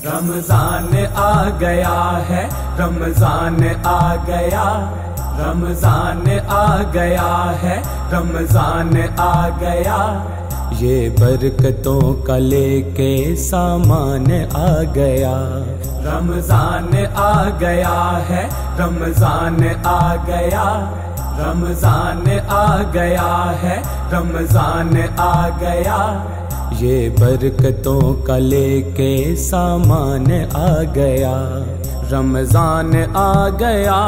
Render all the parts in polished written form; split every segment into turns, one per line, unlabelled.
رمضان آ گیا ہے، رمضان آ گیا، رمضان آ گیا ہے، رمضان آ گیا، یہ برکتوں کا لے کے سامان آ گیا، رمضان آ گیا ہے، رمضان آ گیا، رمضان آ گیا ہے، رمضان آ گیا، یہ برکتوں کا لے کے سامان آ گیا، رمضان آ گیا،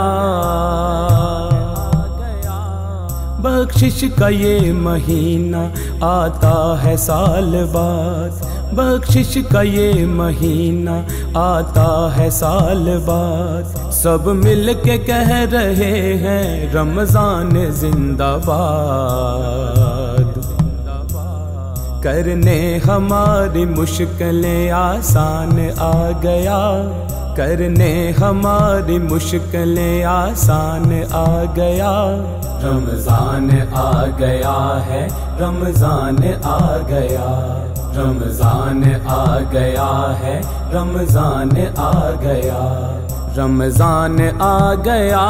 بخشش کا یہ مہینہ آتا ہے سال بعد، بخشش کا یہ مہینہ آتا ہے سال بعد، سب مل کے کہہ رہے ہیں رمضان زندہ باد، کرنے ہماری مشکلیں آسان آ گیا، کرنے ہماری مشکلیں آسان آ گیا، رمضان آ گیا ہے، رمضان آ گیا، رمضان آ گیا ہے، رمضان آ گیا، رمضان آ گیا،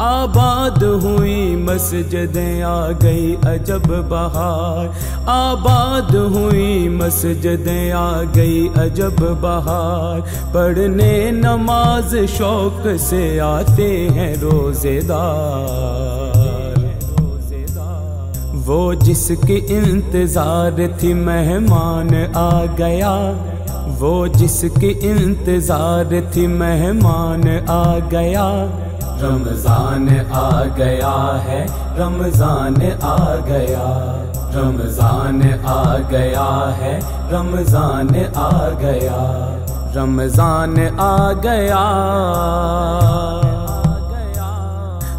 آباد ہوئی مسجدیں آ گئی عجب بہار، آباد ہوئی مسجدیں آ گئی عجب بہار، پڑھنے نماز شوق سے آتے ہیں روزے دار، وہ جس کی انتظار تھی مہمان آ گیا، وہ جس کی انتظار تھی مہمان آ گیا، رمضان آ گیا ہے، رمضان آ گیا، رمضان آ گیا ہے، رمضان آ گیا، رمضان آ گیا،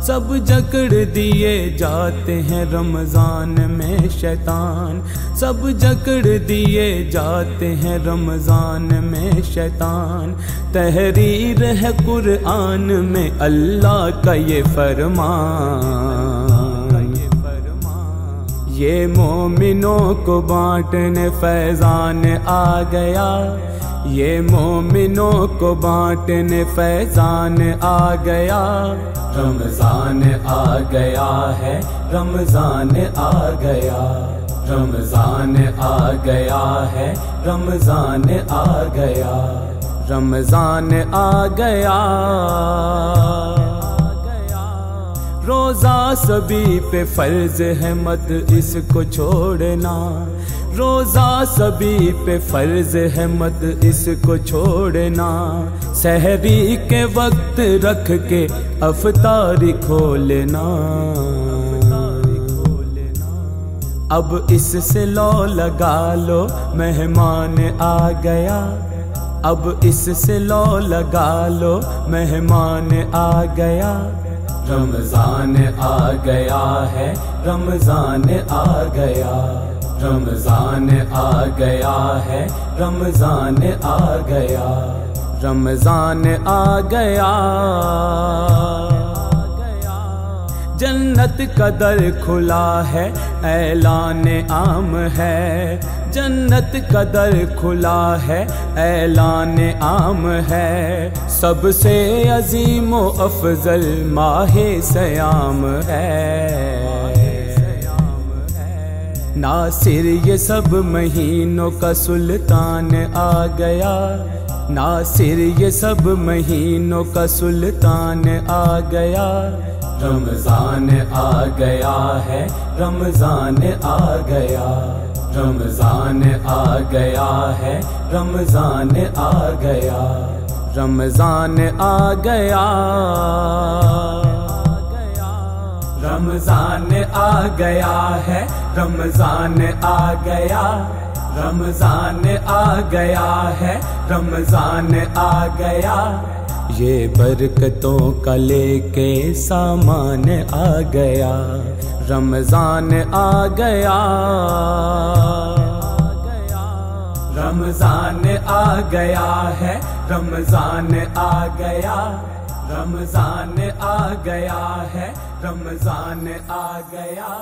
سب جکڑ دیے جاتے ہیں رمضان میں شیطان، سب جکڑ دیے جاتے ہیں رمضان میں شیطان، تحریر ہے قرآن میں اللہ کا یہ فرمان، یہ مومنوں کو بانٹنے فیضان آ گیا، یہ مومنوں کو بانٹنے فیضان آ گیا، رمضان آ گیا ہے، رمضان آ گیا، رمضان آ گیا ہے، رمضان آ گیا، رمضان آ گیا، روزہ سبھی پہ فرض ہے مت اس کو چھوڑنا، روزہ سبھی پہ فرض ہے مت اس کو چھوڑنا، سحری کے وقت رکھ کے افطاری کھولنا، اب اس سے لو لگا لو مہمان آ گیا، اب اس سے لو لگا لو مہمان آ گیا، رمضان آ گیا ہے، رمضان آ گیا، رمضان آ گیا ہے، رمضان آ گیا، رمضان آ گیا، جنت کا در کھلا ہے، اعلان عام ہے، جنت کا در کھلا ہے، اعلان عام ہے، سب سے عظیم و افضل ماہ سیام ہے، ناصر یہ سب مہینوں کا سلطان آ گیا، ناصر یہ سب مہینوں کا سلطان آ گیا، رمضان آ گیا ہے، رمضان آ گیا، رمضان آ گیا ہے، رمضان آ گیا، رمضان آ گیا، رمضان آ گیا ہے، رمضان آ گیا، رمضان آ گیا ہے، رمضان آ گیا، یہ برکتوں کا لے کے سامان آ گیا، رمضان آ گیا، رمضان آ گیا ہے، رمضان آ گیا، رمضان آ گیا ہے، رمضان آ گیا۔